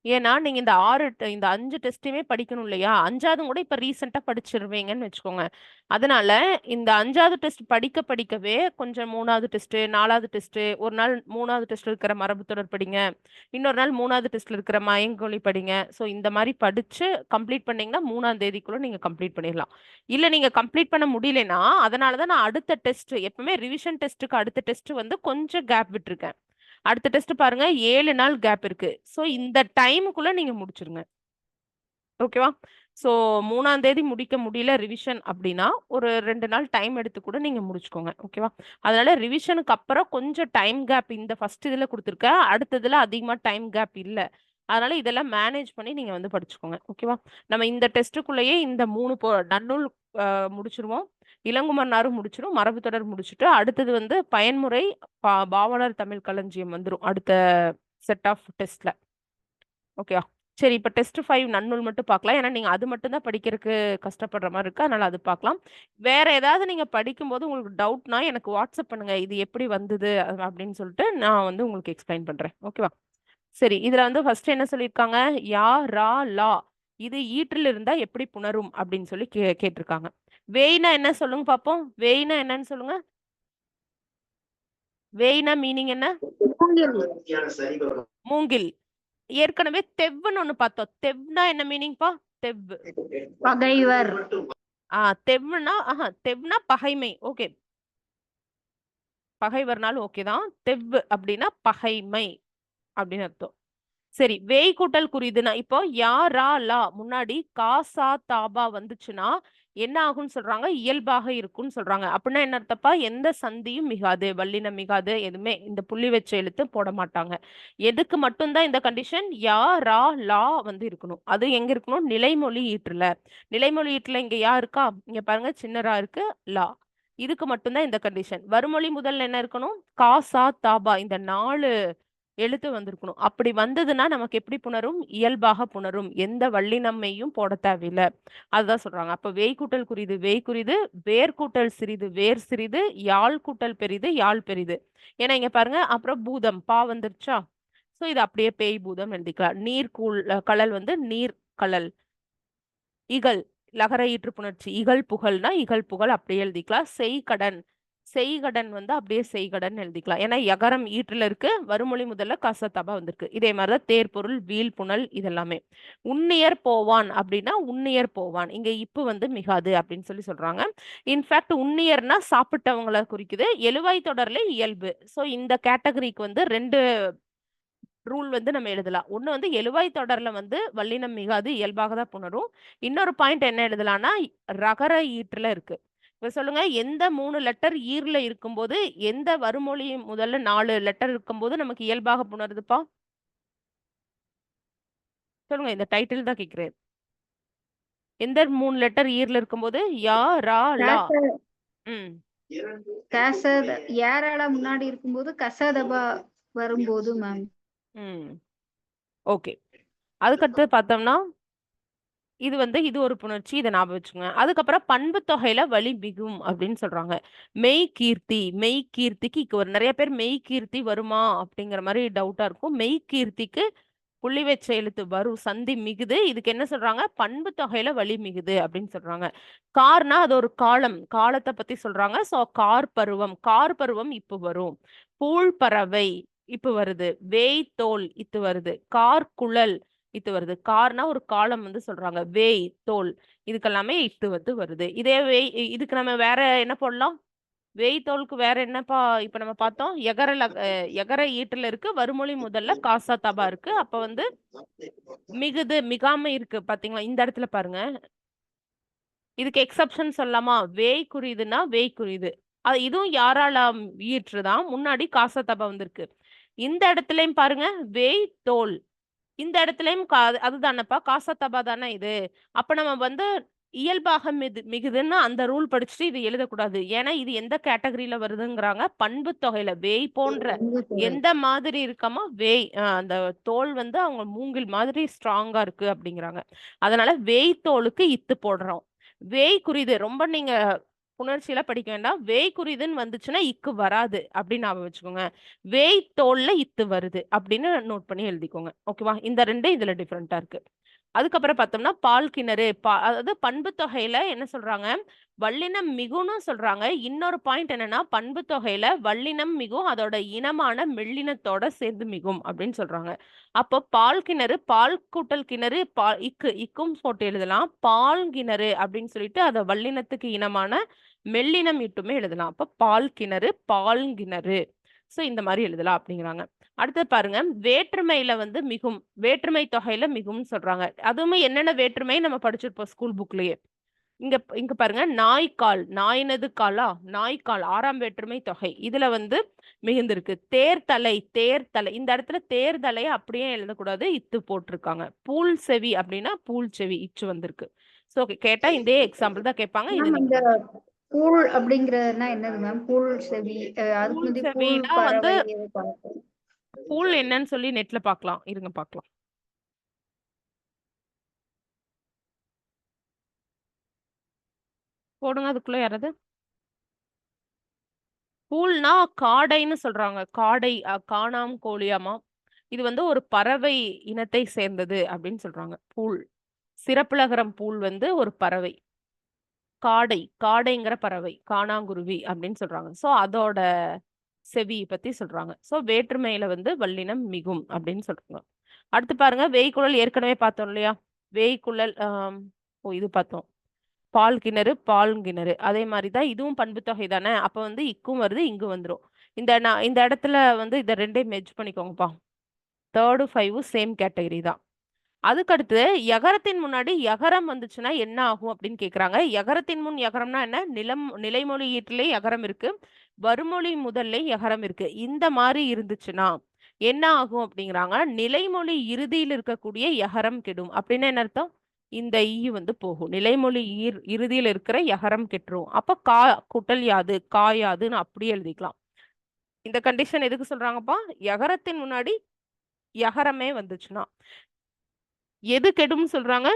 ஏன்னா நீங்க இந்த 5 டெஸ்ட்டுமே படிக்கணும் இல்லையா? 5ஆவதும் கூட இப்ப ரீசெண்டா படிச்சிருவீங்கன்னு வச்சுக்கோங்க. அதனால இந்த 5ஆவது டெஸ்ட் படிக்க படிக்கவே கொஞ்சம் 3ஆவது டெஸ்ட், 4ஆவது டெஸ்ட், ஒரு நாள் 3ஆவது டெஸ்ட்ல இருக்கிற மரபுத்தொடர் படிங்க. இன்னொரு நாள் 3ஆவது டெஸ்ட்ல இருக்கிற மயங்கொலி படிங்க. ஸோ இந்த மாதிரி படிச்சு கம்ப்ளீட் பண்ணீங்கன்னா 3ஆம் தேதிக்குள்ள நீங்க கம்ப்ளீட் பண்ணிடலாம். இல்ல நீங்க கம்ப்ளீட் பண்ண முடியலன்னா, அதனால தான் நான் அடுத்த டெஸ்ட் எப்பவுமே ரிவிஷன் டெஸ்ட்டுக்கு அடுத்த டெஸ்ட் வந்து கொஞ்சம் கேப் விட்டுருக்கேன். அடுத்த டெஸ்ட் பாருங்க 7 நாள் கேப் இருக்கு. ஸோ இந்த டைமுக்குள்ள நீங்க முடிச்சிருங்க. ஓகேவா? ஸோ 3ஆம் தேதி முடிக்க முடியல ரிவிஷன் அப்படின்னா ஒரு 2 நாள் டைம் எடுத்து கூட நீங்க முடிச்சுக்கோங்க. ஓகேவா? அதனால ரிவிஷனுக்கு அப்புறம் கொஞ்சம் டைம் கேப் இந்த ஃபர்ஸ்ட் இதுல கொடுத்துருக்கேன். அடுத்ததுல அதிகமா டைம் கேப் இல்ல. அதனால இதெல்லாம் மேனேஜ் பண்ணி நீங்க வந்து படிச்சுக்கோங்க. ஓகேவா? நம்ம இந்த டெஸ்ட்டுக்குள்ளேயே இந்த 3 நன்னூல் முடிச்சிருவோம். இளங்குமன்னாரும் முடிச்சிரும். மரபுத்தொடர் முடிச்சுட்டு அடுத்தது வந்து பயன்முறை பாவலர் தமிழ் களஞ்சியம் வந்துரும் அடுத்த செட் ஆஃப் டெஸ்ட்ல. ஓகேவா? சரி, இப்ப டெஸ்ட் 5 நன்னூல் மட்டும் பார்க்கலாம். ஏன்னா நீங்க அது மட்டும் தான் படிக்கிறதுக்கு கஷ்டப்படுற மாதிரி இருக்கு. அதனால அது பார்க்கலாம். வேற ஏதாவது நீங்க படிக்கும்போது உங்களுக்கு டவுட்னா எனக்கு வாட்ஸ்அப் பண்ணுங்க. இது எப்படி வந்தது அப்படின்னு சொல்லிட்டு நான் வந்து உங்களுக்கு எக்ஸ்பிளைன் பண்றேன். ஓகேவா? சரி, இதுல வந்து ஃபர்ஸ்ட் என்ன சொல்லியிருக்காங்க? யா, ரா, லா. இது ஈற்றில் இருந்தா எப்படி புணரும் அப்படின்னு சொல்லி கேட்டிருக்காங்க. வேய்னா என்ன சொல்லுங்க பாப்போம். வேய்னா என்னன்னு சொல்லுங்க. வேய்னா மீனிங் என்ன? மூங்கில். ஏற்கனவே தெவ்வுன்னு ஒண்ணு பார்த்தோம். தெவ்னா என்ன மீனிங்ப்பா? தெவ். பகைவர். தெவ்னா தெவ்னா பகைமை. ஓகே, பகைவர்னாலும் ஓகே தான். தெவ் அப்படின்னா பகைமை அப்படின்னு அர்த்தம். சரி, வேய் கூட்டல் குறிதுனா இப்போ யா, ரா, லா முன்னாடி கா, சா, தாபா வந்துச்சுன்னா என்ன ஆகும்னு சொல்றாங்க? இயல்பாக இருக்கும்னு சொல்றாங்க. அப்படின்னா என்ன அர்த்தப்பா? எந்த சந்தியும் மிகாது, வல்லினம் மிகாது, எதுவுமே இந்த புள்ளி வச்ச எழுத்து போட மாட்டாங்க. எதுக்கு மட்டும்தான் இந்த கண்டிஷன்? யா, ரா, லா வந்து இருக்கணும். அது எங்க இருக்கணும்? நிலைமொழி ஈற்றுல. நிலைமொழி ஈற்றுல இங்க யா இருக்கா? இங்க பாருங்க, சின்னரா இருக்கு, லா. இதுக்கு மட்டும்தான் இந்த கண்டிஷன். வறுமொழி முதல்ல என்ன இருக்கணும்? கா, சா, தாபா இந்த 4 எழுத்து வந்திருக்கணும். அப்படி வந்ததுன்னா நமக்கு எப்படி புணரும்? இயல்பாக புணரும். எந்த வல்லினம்மையும் போட தேவையில்லை. அதுதான் சொல்றாங்க. அப்ப வேய் கூட்டல் குறிது வேய் குறிது, வேர் கூட்டல் சிறிது வேர் சிறிது, யாழ் கூட்டல் பெரிது யாழ் பெரிது. ஏன்னா இங்க பாருங்க, அப்புறம் பூதம் பா வந்துருச்சா? சோ இது அப்படியே பேய் பூதம் எழுதிக்கலாம். நீர் கழல் வந்து நீர் கழல். இகல் லகர ஈற்று புணர்ச்சி. இகல் புகழ்னா இகல் புகழ் அப்படியே எழுதிக்கலாம். செய்கடன் செய்கடன் வந்து அப்படியே செய்கடன் எழுதிக்கலாம். ஏன்னா யகரம் ஈற்றுல இருக்கு, வறுமொழி முதல்ல கசத்தபா வந்திருக்கு. இதே மாதிரிதான் தேர்பொருள் வீல் புனல் இதெல்லாமே. உன்னியர் போவான் அப்படின்னா உன்னியர் போவான். இங்க இப்பு வந்து மிகாது அப்படின்னு சொல்லி சொல்றாங்க. இன்ஃபேக்ட் உன்னியர்னா சாப்பிட்டவங்களை குறிக்குது. எழுவாய் தொடர்ல இயல்பு. சோ இந்த கேட்டகரிக்கு வந்து 2 ரூல் வந்து நம்ம எழுதலாம். ஒண்ணு வந்து எழுவாய் தொடர்ல வந்து வல்லினம் மிகாது, இயல்பாக தான் புணரும். இன்னொரு பாயிண்ட் என்ன எழுதலாம்னா ரகர ஈற்றுல இருக்கு. இப்ப சொல்லுங்க, எந்த 3 லெட்டர் ஈர்ல இருக்கும்போது எந்த வறுமொழி முதல்ல 4 லெட்டர் இருக்கும்போது நமக்கு இயல்பாக புணருதுப்பா? சொல்லுங்க, இந்த டைட்டில் தான் கேக்குறேன். எந்த 3 லெட்டர் ஈர்ல இருக்கும்போது? யா, ரா, லா. ம் ஏராள முன்னாடி இருக்கும்போது கசதபா வரும்போது மேம். ம் ஓகே. அதுக்கடுத்து பார்த்தோம்னா இது ஒரு புணர்ச்சி, இதை ஞாபகம் வச்சுக்கோங்க. அதுக்கப்புறம் பண்பு தொகையில வலி மிகும் அப்படின்னு சொல்றாங்க. மெய் கீர்த்தி. மெய் கீர்த்திக்கு இங்க ஒரு நிறைய பேர் மெய் கீர்த்தி வருமா அப்படிங்கிற மாதிரி டவுட்டா இருக்கும். மெய் கீர்த்திக்கு புள்ளி வச்ச எழுத்து வரும், சந்தி மிகுது. இதுக்கு என்ன சொல்றாங்க? பண்பு தொகையில வலி மிகுது அப்படின்னு சொல்றாங்க. கார்னா அது ஒரு காலம், காலத்தை பத்தி சொல்றாங்க. சோ கார் பருவம், கார் பருவம் இப்ப வரும். பூள் பறவை இப்ப வருது. வேய் தோல் இத்து வருது. கார் குழல் இத்து வருது. கார்னா ஒரு காலம் வந்து சொல்றாங்க. வேய் தோல் இதுக்கெல்லாமே இத்து வந்து வருது. இதே வேய் இதுக்கு நம்ம வேற என்ன போடலாம்? வேய் தோலுக்கு வேற என்னப்பா இப்ப நம்ம பார்த்தோம்? எகர ஈட்டுல இருக்கு, வறுமொழி முதல்ல காசா தபா இருக்கு. அப்ப வந்து மிகுது மிகாம இருக்கு பாத்தீங்களா? இந்த இடத்துல பாருங்க, இதுக்கு எக்ஸப்ஷன் சொல்லலாமா? வேய் குறியுதுன்னா வேய் குறியுது. இதுவும் யாரால ஈற்றுதான், முன்னாடி காசா தபா வந்திருக்கு. இந்த இடத்துலயும் பாருங்க, வேய் தோல். இந்த இடத்துலயும் அதுதானப்பா காசா தபா தானே இது. அப்ப நம்ம வந்து இயல்பாக மிகுதுன்னு அந்த ரூல் படிச்சுட்டு இது எழுதக்கூடாது. ஏன்னா இது எந்த கேட்டகரியில வருதுங்கிறாங்க? பண்பு தொகையில வேய் போன்ற எந்த மாதிரி இருக்கமோ வேய் அந்த தோல் வந்து அவங்க மூங்கில் மாதிரி ஸ்ட்ராங்கா இருக்கு அப்படிங்கிறாங்க. அதனால வேய் தோலுக்கு இத்து போடுறோம். வேய் குறிது ரொம்ப நீங்க புணர்ச்சியில படிக்க வேண்டாம். வேய் குறிதுன்னு வந்துச்சுன்னா இக்கு வராது அப்படின்னு ஞாபகம் வச்சுக்கோங்க. வேய் தோல்ல இத்து வருது அப்படின்னு நோட் பண்ணி எழுதிக்கோங்க. ஓகேவா? இந்த 2 இதுல டிஃபரெண்டா இருக்கு. அதுக்கப்புறம் பார்த்தோம்னா பால் கிணறு அதாவது பண்பு தொகையில என்ன சொல்றாங்க, வல்லினம் மிகுன்னு சொல்றாங்க. இன்னொரு பாயிண்ட் என்னன்னா பண்பு தொகையில வல்லினம் மிகும் அதோட இனமான மெல்லினத்தோட சேர்ந்து மிகும் அப்படின்னு சொல்றாங்க. அப்போ பால் கிணறு, பால் கூட்டல் கிணறு, இக்கும் போட்டு எழுதலாம். பால் கிணறு அப்படின்னு சொல்லிட்டு அதை வல்லினத்துக்கு இனமான மெல்லினம் இட்டுமே எழுதலாம். அப்போ பால் கிணறு, பால் கிணறு. சோ இந்த மாதிரி எழுதலாம் அப்படிங்கிறாங்க. அடுத்து பாருங்க, வேற்றுமையில வந்து மிகும், வேற்றுமை தொகையில மிகும்னு சொல்றாங்க. அதுவுமே என்னென்ன வேற்றுமை நம்ம படிச்சிருப்போம் ஸ்கூல் புக்லயே. இங்க இங்க பாருங்க, நாய்க்கால், நாயினது காலா, நாய்க்கால் 6ஆம் வேற்றுமை தொகை. இதுல வந்து மிகுந்திருக்கு. தேர்தலை, தேர்தலை இந்த இடத்துல தேர்தலை அப்படியே எழுதக்கூடாது, இத்து போட்டிருக்காங்க. பூல் செவி அப்படின்னா பூல் செவி இச்சு வந்திருக்கு. சோ கேட்டா இதே எக்ஸாம்பிள் தான் கேட்பாங்க. இது மேம் இந்த பூல் அப்படிங்கறதுனா என்னது மேம்? பூல் செவி அதுக்கு பூல் முந்தி பூல் செவினா வந்து பறவை பார்த்தோம். பூல் என்னன்னு சொல்லி நெட்ல பார்க்கலாம். இருங்க பார்க்கலாம். போடுங்க அதுக்குள்ள யாராவது. பூல்னா காடைன்னு சொல்றாங்க. காடை காணாம் கோழியாமா. இது வந்து ஒரு பறவை இனத்தை சேர்ந்தது அப்படின்னு சொல்றாங்க. பூல், சிறப்புலகரம் பூல் வந்து ஒரு பறவை. காடை, காடைங்கிற பறவை, காணாங்குருவி அப்படின்னு சொல்றாங்க. சோ அதோட செவி பத்தி சொல்றாங்க. சோ வேற்றுமையில வந்து வல்லினம் மிகும் அப்படின்னு சொல்றாங்க. அடுத்து பாருங்க, வேய்க்குழல் ஏற்கனவே பார்த்தோம் இல்லையா? வேய்க்குழல் இது பார்த்தோம். பால் கிணறு, பால் கிணறு. அதே மாதிரி தான் இதுவும் பண்பு தொகை தானே. அப்ப வந்து இக்கும் வருது, இங்கு வந்துரும். இந்த இடத்துல வந்து இத 2 மெர்ஜ் பண்ணிக்கோங்கப்பா. 3, 5 சேம் கேட்டகரி தான். அதுக்கடுத்து யகரத்தின் முன்னாடி யகரம் வந்துச்சுன்னா என்ன ஆகும் அப்படின்னு கேக்குறாங்க. யகரத்தின் முன் யகரம்னா என்ன? நிலைமொழி ஈட்டிலே யகரம் இருக்கு, வருமொழி முதல்ல யகரம் இருக்கு. இந்த மாதிரி இருந்துச்சுன்னா என்ன ஆகும் அப்படிங்கிறாங்க. நிலைமொழி இறுதியில் இருக்கக்கூடிய யகரம் கெடும். அப்படின்னா என்ன அர்த்தம்? இந்த ஈ வந்து போகும். நிலைமொழி இறுதியில் இருக்கிற யகரம் கெட்டுரும். அப்ப கா குட்டல் யாது, காயாதுன்னு அப்படியே எழுதிக்கலாம். இந்த கண்டிஷன் எதுக்கு சொல்றாங்கப்பா? யகரத்தின் முன்னாடி யகரமே வந்துச்சுன்னா எது கெடும்னு சொல்றாங்க?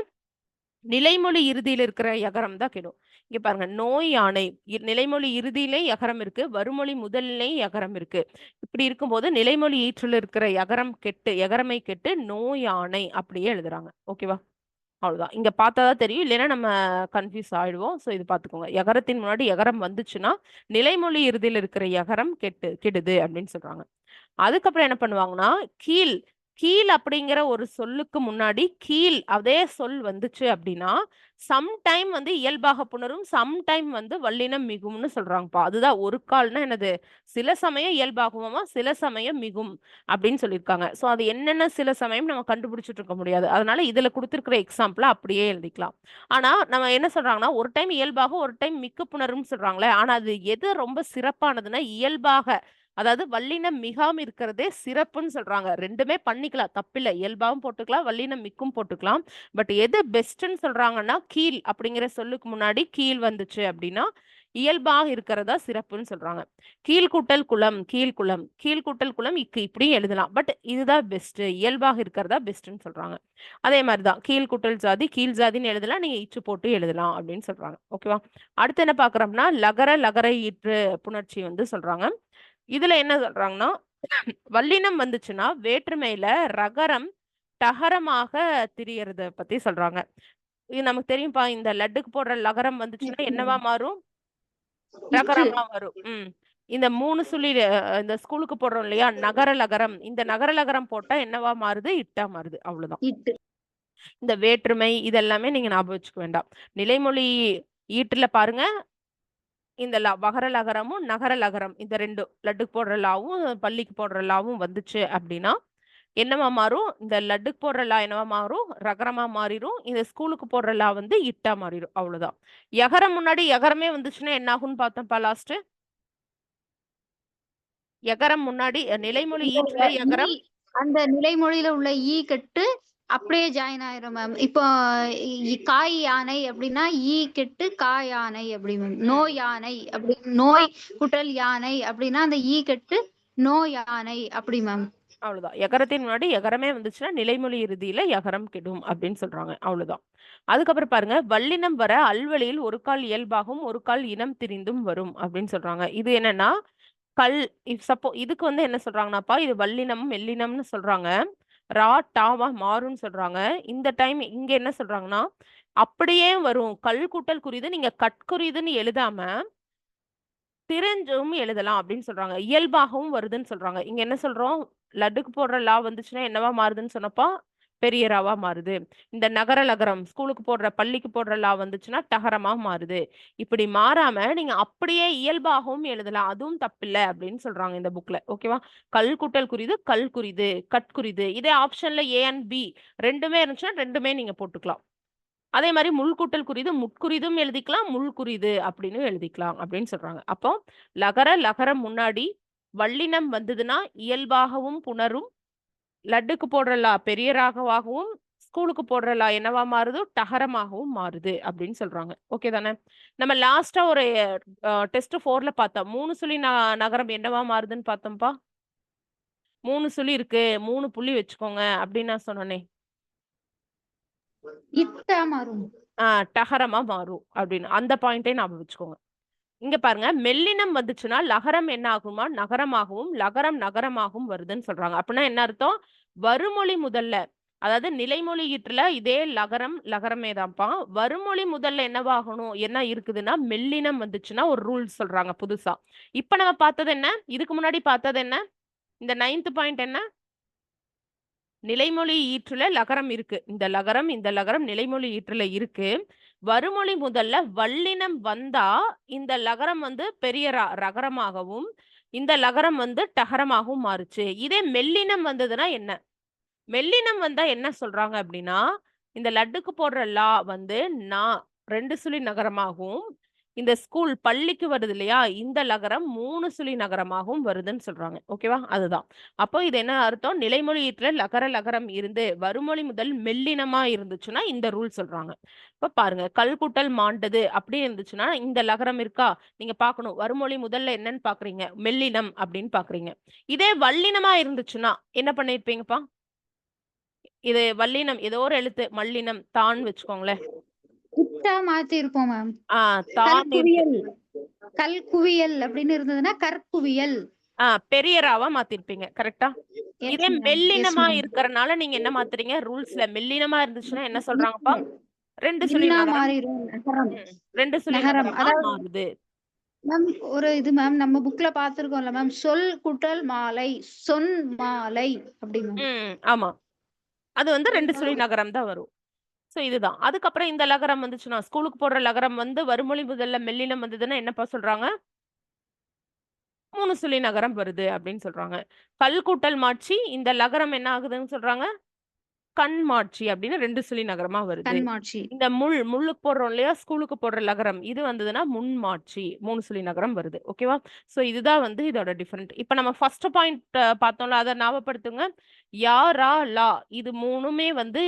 நிலைமொழி இறுதியில இருக்கிற யகரம் தான் கெடும். இங்க பாருங்க, நோய் யானை, நிலைமொழி இறுதியிலே யகரம் இருக்கு, வருமொழி முதல்லே யகரம் இருக்கு. இப்படி இருக்கும்போது நிலைமொழி ஈற்றில் இருக்கிற யகரமை கெட்டு நோய் யானை அப்படியே எழுதுறாங்க. ஓகேவா? அவ்வளவுதான். இங்க பார்த்தாதான் தெரியும், இல்லைன்னா நம்ம கன்ஃபியூஸ் ஆயிடுவோம். சோ இது பாத்துக்கோங்க. யகரத்தின் முன்னாடி யகரம் வந்துச்சுன்னா நிலைமொழி இறுதியில் இருக்கிற யகரம் கெடுது அப்படின்னு சொல்றாங்க. அதுக்கப்புறம் என்ன பண்ணுவாங்கன்னா, கீழ், கீழ் அப்படிங்கிற ஒரு சொல்லுக்கு முன்னாடி கீழ் அதே சொல் வந்துச்சு அப்படின்னா சம்டைம் வந்து இயல்பாக புணரும், சம்டைம் வந்து வல்லினம் மிகும்னு சொல்றாங்கப்பா. அதுதான் ஒரு கால்னா என்னது, சில சமயம் இயல்பாகுமா, சில சமயம் மிகும் அப்படின்னு சொல்லியிருக்காங்க. சோ அது என்னென்ன சில சமயம் நம்ம கண்டுபிடிச்சிட்டு இருக்க முடியாது. அதனால இதுல கொடுத்திருக்கிற எக்ஸாம்பிள அப்படியே எழுதிக்கலாம். ஆனா நம்ம என்ன சொல்றாங்கன்னா, ஒரு டைம் இயல்பாக ஒரு டைம் மிக்க புணரும் சொல்றாங்களே. ஆனா அது எது ரொம்ப சிறப்பானதுன்னா இயல்பாக, அதாவது வல்லினம் மிகாம இருக்கிறதே சிறப்புன்னு சொல்றாங்க. 2மே பண்ணிக்கலாம், தப்பில்லை. இயல்பாவும் போட்டுக்கலாம், வல்லினம் மிக்கும் போட்டுக்கலாம். பட் எது பெஸ்ட்ன்னு சொல்றாங்கன்னா, கீழ் அப்படிங்கிற சொல்லுக்கு முன்னாடி கீழ் வந்துச்சு அப்படின்னா இயல்பாக இருக்கிறதா சிறப்புன்னு சொல்றாங்க. கீழ்கூட்டல் குளம், கீழ்குளம், கீழ்கூட்டல் குளம் இப்படியும் எழுதலாம். பட் இதுதான் பெஸ்ட், இயல்பாக இருக்கிறதா பெஸ்ட்ன்னு சொல்றாங்க. அதே மாதிரிதான் கீழ்கூட்டல் ஜாதி, கீழ் ஜாதின்னு எழுதலாம், நீங்க இச்சு போட்டு எழுதலாம் அப்படின்னு சொல்றாங்க. ஓகேவா? அடுத்து என்ன பாக்குறோம்னா, லகர ஈற்று புணர்ச்சி வந்து சொல்றாங்க. இதுல என்ன சொல்றாங்கன்னா, வல்லினம் வந்துச்சுன்னா வேற்றுமையில ரகரம் டகரமாக திரியறத பத்தி சொல்றாங்க. இது நமக்கு தெரியும்பா. இந்த லட்டுக்கு போடுற லகரம் வந்துச்சுன்னா என்னவா மாறும்? ரகரமா வரும். இந்த 3 சுழி இந்த ஸ்கூலுக்கு போடுறோம் இல்லையா, நகர லகரம். இந்த நகர லகரம் போட்டா என்னவா மாறுது? இட்டா மாறுது. அவ்வளவுதான். இந்த வேற்றுமை இதெல்லாமே நீங்க ஞாபகம் வச்சுக்க வேண்டாம். நிலைமொழி ஈட்டுல பாருங்க, இந்த வகர லகரமும் நகர லகரம் இந்த 2 லட்டுக்கு போடுற லாவும் பள்ளிக்கு போடுற லாவும் வந்துச்சு அப்படின்னா என்னவா மாறும்? இந்த லட்டுக்கு போடுற லா என்னவா மாறும்? ரகரமா மாறிடும். இந்த ஸ்கூலுக்கு போடுற லா வந்து இட்டா மாறிடும். அவ்வளவுதான். யகரம் முன்னாடி யகரமே வந்துச்சுன்னா என்ன ஆகும்னு பார்த்தோம்ப்பா லாஸ்ட். யகரம் முன்னாடி நிலைமொழி ஈற்றுல யகரம், அந்த நிலைமொழியில உள்ள ஈ கெட்டு அப்படியே ஜாயின் ஆயிரும் மேம். இப்போ காய் யானை அப்படின்னா ஈ கெட்டு காய் யானை அப்படி மேம். நோய் யானை அப்படி, நோய் குட்டல் யானை அப்படின்னா அந்த ஈ கெட்டு நோய் யானை அப்படி மேம். அவ்வளவுதான். எகரத்தின் முன்னாடி எகரமே வந்துச்சுன்னா நிலைமொழி இறுதியில எகரம் கெடும் அப்படின்னு சொல்றாங்க. அவ்வளவுதான். அதுக்கப்புறம் பாருங்க, வல்லினம் வர அல்வழியில் ஒரு கால் இயல்பாகவும் ஒரு கால் இனம் திரிந்தும் வரும் அப்படின்னு சொல்றாங்க. இது என்னன்னா கல் இதுக்கு வந்து என்ன சொல்றாங்கன்னாப்பா, இது வல்லினம் மெல்லினம்னு சொல்றாங்க. ரா டாவா மாறும்னு சொல்றாங்க. இந்த டைம் இங்க என்ன சொல்றாங்கன்னா அப்படியே வரும். கல் கூட்டல் குறிது நீங்க கட்குறிதுன்னு எழுதாம திரஞ்சும் எழுதலாம் அப்படின்னு சொல்றாங்க. இயல்பாகவும் வருதுன்னு சொல்றாங்க. இங்க என்ன சொல்றோம்? லட்டுக்கு போடுற லா வந்துச்சுன்னா என்னவா மாறுதுன்னு சொன்னப்போ பெரிய ராவா மாறுது. இந்த நகர லகரம் ஸ்கூலுக்கு போடுற பள்ளிக்கு போடுற லா வந்துச்சுன்னா டகரமா மாறுது. இப்படி மாறாம நீங்க அப்படியே இயல்பாகவும் எழுதலாம். அதுவும் தப்பில்ல அப்படின்னு சொல்றாங்க இந்த புக்ல. ஓகேவா? கல் கூட்டல் குறிது, கல் குறிது, கட்குறிது. இதே ஆப்ஷன்ல ஏ அண்ட் பி ரெண்டுமே இருந்துச்சுன்னா ரெண்டுமே நீங்க போட்டுக்கலாம். அதே மாதிரி முள்கூட்டல் குறிது முட்குறிதும் எழுதிக்கலாம், முள்குறிது அப்படின்னு எழுதிக்கலாம் அப்படின்னு சொல்றாங்க. அப்போ லகரம் முன்னாடி வல்லினம் வந்ததுன்னா இயல்பாகவும் புணரும், லட்டுக்கு போடுற லா பெரிய ராகவாகவும் ஸ்கூலுக்கு போடுற லா என்னவா மாறுது டகரமாகவும் மாறுது அப்படின்னு சொல்றாங்க. ஓகே தானே? நம்ம லாஸ்டா ஒரு டெஸ்ட் 4ல பார்த்தோம். 3 சுழி நகரம் என்னவா மாறுதுன்னு பார்த்தோம்ப்பா. 3 சுழி இருக்கு, 3 புள்ளி வச்சுக்கோங்க அப்படின்னு நான் சொன்னனே. இட்டா மாறும். டகரமா மாறும் அப்படின்னு அந்த பாயிண்டே ஞாபகம் வச்சுக்கோங்க. இங்க பாருங்க, மெல்லினம் வந்துச்சுன்னா லகரம் என்ன ஆகுமா நகரமாகவும் லகரம் நகரமாகவும் வருதுன்னு சொல்றாங்க. அப்படின்னா என்ன அர்த்தம்? வருமொழி முதல்ல, அதாவது நிலைமொழி ஈற்றுல இதே லகரமே தான்ப்பா. வருமொழி முதல்ல என்னவாகணும் என்ன இருக்குதுன்னா மெல்லினம் வந்துச்சுன்னா ஒரு ரூல் சொல்றாங்க புதுசா. இப்ப நம்ம பார்த்தது என்ன? இதுக்கு முன்னாடி பார்த்தது என்ன? இந்த 9th பாயிண்ட் என்ன? நிலைமொழி ஈற்றுல லகரம் இருக்கு. இந்த லகரம் நிலைமொழி ஈற்றுல இருக்கு. வருமொழி முதல்ல வல்லினம் வந்தா இந்த லகரம் வந்து பெரிய ரகரமாகவும் இந்த லகரம் வந்து டகரமாகவும் மாறுச்சு. இதே மெல்லினம் வந்ததுன்னா என்ன? மெல்லினம் வந்தா என்ன சொல்றாங்க அப்படின்னா இந்த லட்டுக்கு போடுற லா வந்து நான் 2 சுழி நகரமாகவும் இந்த ஸ்கூல் பள்ளிக்கு வருது இல்லையா இந்த லகரம் 3 சுழி நகரமாகவும் வருதுன்னு சொல்றாங்க. ஓகேவா? அதுதான். அப்போ இது என்ன அர்த்தம்? நிலைமொழி ஈற்றுல லகரம் இருந்து வருமொழி முதல் மெல்லினமா இருந்துச்சுன்னா இந்த ரூல் சொல்றாங்க. இப்ப பாருங்க, கல் கூட்டல் மாண்டது அப்படி இருந்துச்சுன்னா இந்த லகரம் இருக்கா நீங்க பார்க்கணும். வருமொழி முதல்ல என்னன்னு பாக்குறீங்க? மெல்லினம் அப்படின்னு பாக்குறீங்க. இதே வல்லினமா இருந்துச்சுன்னா என்ன பண்ணிருப்பீங்கப்பா? இது வல்லினம் ஏதோ ஒரு எழுத்து மல்லினம் தான் வச்சுக்கோங்களேன். இட்டா மாத்தி இருப்போம் மேம். தான் இருக்கு. கல்குவியல் அப்படின்னு இருந்ததுன்னா கற்குவியல். பெரிய ராவா மாத்திருப்பீங்க. கரெக்டா? இதே மெல்லினமா இருக்கறனால நீங்க என்ன மாத்துறீங்க? ரூல்ஸ்ல மெல்லினமா இருந்துச்சுன்னா என்ன சொல்றாங்கப்பா? 2 சுழி நகரம். மாறிடும். நகரம். 2 சுழி நகரம். நகரமா அதாவது மாறுது. மேம் ஒரு இது மேம் நம்ம புக்ல பாத்துருக்கோம்ல மேம், சொல் கூட்டல் மாலை, சொன் மாலை அப்படி மேம். ஆமா. அது வந்து 2 சுழி நகரம் தான் வரும். சோ இதுதான். அதுக்கப்புறம் இந்த லகரம் வந்துச்சுன்னா ஸ்கூலுக்கு போடுற லகரம் வந்து வருமொழி முதல்ல மெல்லினம் வந்ததுன்னா என்னப்பா சொல்றாங்க? 3 சுழி நகரம் வருது அப்படின்னு சொல்றாங்க. கல் கூட்டல் மாட்சி இந்த லகரம் என்ன ஆகுதுன்னு சொல்றாங்க? கண்மாட்சி அப்படின்னு 2 சுழி நகரமா வருது. கண்மாட்சி. இந்த முள்ளுக்கு போடுறோம் இல்லையா ஸ்கூலுக்கு போடுற லகரம் இது வந்ததுன்னா முன்மாட்சி 3 சுழி நகரம் வருது. ஓகேவா? சோ இதுதான் வந்து இதோட டிஃபரெண்ட். இப்ப நம்ம ஃபர்ஸ்ட் பாயிண்ட் பார்த்தோம்ல அதை ஞாபகப்படுத்துங்க. யா ரா லா இது மூணுமே வந்து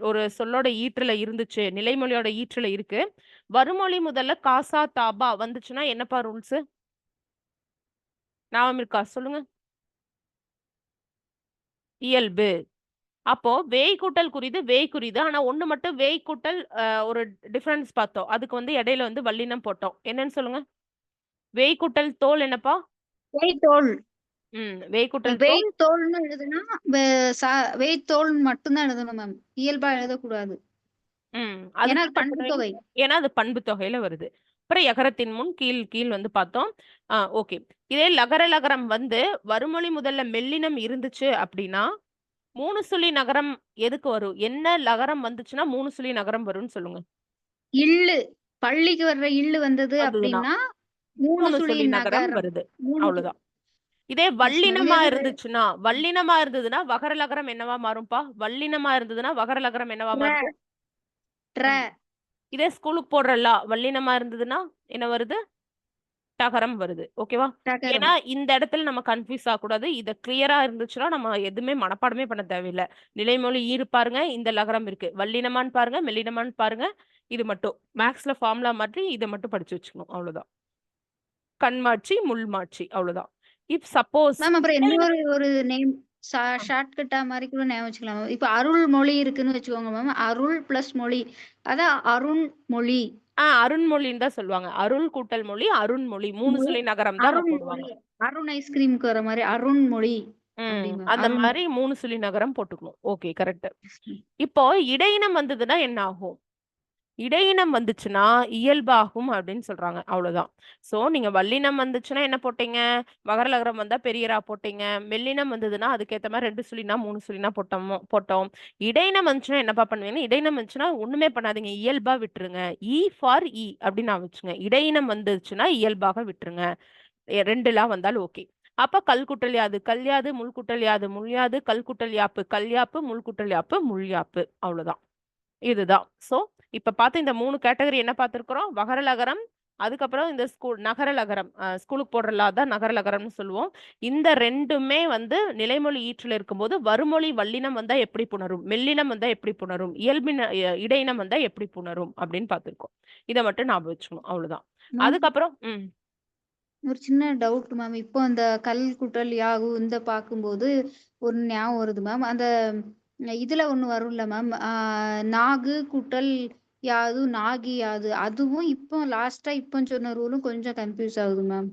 ஒரு சொல்லோட ஈற்றுல இருந்துச்சு, நிலைமொழியோட ஈற்றுல இருக்கு. வருமொழி முதல்ல காசா தாபா வந்துச்சுன்னா என்னப்பா ரூல்ஸ்? ஞாபகம் இருக்கா? சொல்லுங்க. இயல்பு. அப்போ வேய் கூட்டல் குறிது வேய் குறிது. ஆனா ஒண்ணு மட்டும் வேய் கூட்டல் ஒரு டிஃபரன்ஸ் பார்த்தோம். அதுக்கு வந்து இடையில வந்து வல்லினம் போட்டோம். என்னன்னு சொல்லுங்க? வேய் கூட்டல் தோல் என்னப்பா? வேய்த்தோல். வேய் கூட்டல் தோல். வேய்த்தோல்னு எழுதுனா வேய்த்தோல் மட்டும்தான் எழுதணும் மேம். இயல்பா எழுதக்கூடாது. அது ஏன்னா அது பண்பு தொகை. ஏன்னா அது பண்பு தொகையில வருது. அப்புறம் எகரத்தின் முன் கீழ் வந்து பார்த்தோம். ஓகே. இதே லகரம் வந்து வருமொழி முதல்ல மெல்லினம் இருந்துச்சு அப்படின்னா 3 சுழி நகரம் எதுக்கு வரும்? என்ன லகரம் வந்துச்சுன்னா 3 சுழி நகரம் வரும்னு சொல்லுங்க. இல்லு. பள்ளிக்கு வர்ற இல்லு வந்தது அப்படின்னா 3 சுழி நகரம் வருது. அவ்வளவுதான். இதே வல்லினமா இருந்ததுன்னா வகர லகரம் என்னவா மாறும்பா? வல்லினமா இருந்ததுன்னா வகர லகரம் என்னவா மாறும்? இதே ஸ்கூலுக்கு போடுற லா வல்லினமா இருந்ததுன்னா என்ன வருது? டகரம் வருது. ஓகேவா? ஏன்னா இந்த இடத்துல நம்ம கன்ஃபியூஸ் ஆகக்கூடாது. இத கிளியரா இருந்துச்சுன்னா நம்ம எதுவுமே மனப்பாடமே பண்ண தேவையில்ல. நிலைமொழி ஈறு பாருங்க, இந்த லகரம் இருக்கு. வல்லினமான்னு பாருங்க, மெல்லினமான்னு பாருங்க. இது மட்டும் மேக்ஸ்ல ஃபார்முலா மாற்றி இதை மட்டும் படிச்சு வச்சுக்கணும். அவ்வளவுதான். கண்மாட்சி, முள்மாட்சி அவ்வளவுதான். இப் சப்போஸ் மேம் அப்புறம் இன்னொரு ஒரு நேம் ஷார்ட்கட்டா மாரி கூட ஞாபகம் வச்சுக்கலாம் மேம். இப்ப அருள்மொழி இருக்குன்னு வச்சுக்கோங்க மேம். அருள் பிளஸ் மொழி. அதான் அருண்மொழி. அருண்மொழின்னு தான் சொல்லுவாங்க. அருள் கூட்டல் மொழி, அருண்மொழி. 3 மொழி சுழி நகரம் தான் அங்க போடுவாங்க. அருண்மொழி. அருண் ஐஸ்கிரீம்க்கு வர மாரி அருண்மொழி. அப்படி மேம். அந்த அருண் மாரி 3 சுழி நகரம் போட்டுக்கணும். Okay, correct. இப்போ இடையினம் வந்ததுன்னா என்ன ஆகும்? இடையினம் வந்துச்சுன்னா இயல்பாகும் அப்படின்னு சொல்றாங்க. அவ்வளவுதான். சோ நீங்க வல்லினம் வந்துச்சுன்னா என்ன போட்டீங்க? வகரலகரம் வந்தா பெரியரா போட்டீங்க. மெல்லினம் வந்ததுன்னா அதுக்கேத்த மாதிரி 2 சுழினா 3 சுழினா போட்டோம். இடையினம் வந்துச்சுன்னா என்னப்பா பண்ணுவீங்கன்னா, இடையினம் வந்துச்சுன்னா ஒண்ணுமே பண்ணாதீங்க, இயல்பா விட்டுருங்க. ஃபார் அப்படின்னு வச்சுங்க. இடையினம் வந்துச்சுன்னா இயல்பாக விட்டுருங்க. 2 வந்தாலும் ஓகே. அப்ப கல்குட்டல் யாது கல்யாது, முள்குட்டல் யாது முள்யாது, கல்குட்டல் யாப்பு கல்யாப்பு, முள்குட்டல் யாப்பு முள்யாப்பு. அவ்வளவுதான். இதுதான். சோ இப்ப பார்த்த இந்த 3 கேட்டகரி என்ன பார்த்திருக்கிறோம்? வகரலகரம், அதுக்கப்புறம் இந்த நகரலகரம். ஸ்கூலுக்கு போடுற தான் நகரலகரம்னு சொல்லுவோம். இந்த 2மே வந்து நிலைமொழி ஈற்றில் இருக்கும்போது வருமொழி வல்லினம் வந்தா எப்படி புணரும், மெல்லினம் வந்தா எப்படி புணரும், இடையினம் வந்தா எப்படி புணரும் அப்படின்னு பார்த்திருக்கோம். இதை மட்டும் ஞாபகம் வச்சுக்கணும். அவ்வளவுதான். மேம் அதுக்கப்புறம் ஒரு சின்ன டவுட் மேம். இப்போ அந்த கல் குட்டல் யாகு இந்த பார்க்கும்போது ஒரு ஞாபகம் வருது மேம். அந்த இதுல ஒண்ணு வரும்ல மேம். நாகு குட்டல் யாது நாகி யாது அதுவும் இப்போ லாஸ்டா இப்போ சொன்ன ரூலும் கொஞ்சம் கன்ஃபியூஸ் ஆகுது மேம்.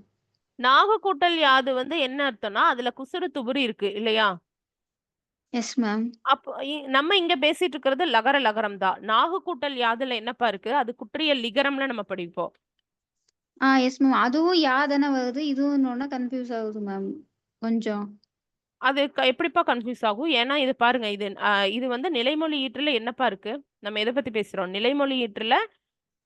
நாகு கூட்டல் யாது வந்து என்ன அர்த்தம்னா அதுல குசுறு துபுரி இருக்கு இல்லையா? Yes ma'am. அப்போ நம்ம இங்க பேசிட்டு இருக்கிறது லகர லகரம் தான். நாகு கூட்டல் யாதுல என்னப்பா இருக்கு? அது குற்றிய லிகரம்ல நம்ம படிப்போம். Yes ma'am. அதுவும் யா தானே வருது. இதுவும் கன்ஃபியூஸ் ஆகுது மேம் கொஞ்சம். அது எப்படிப்பா கன்ஃபியூஸ் ஆகும்? ஏன்னா இது பாருங்க, இது வந்து நிலைமொழி ஈற்றுல என்னப்பா இருக்கு? நம்ம எதை பத்தி பேசுறோம்? நிலைமொழி ஈற்றுல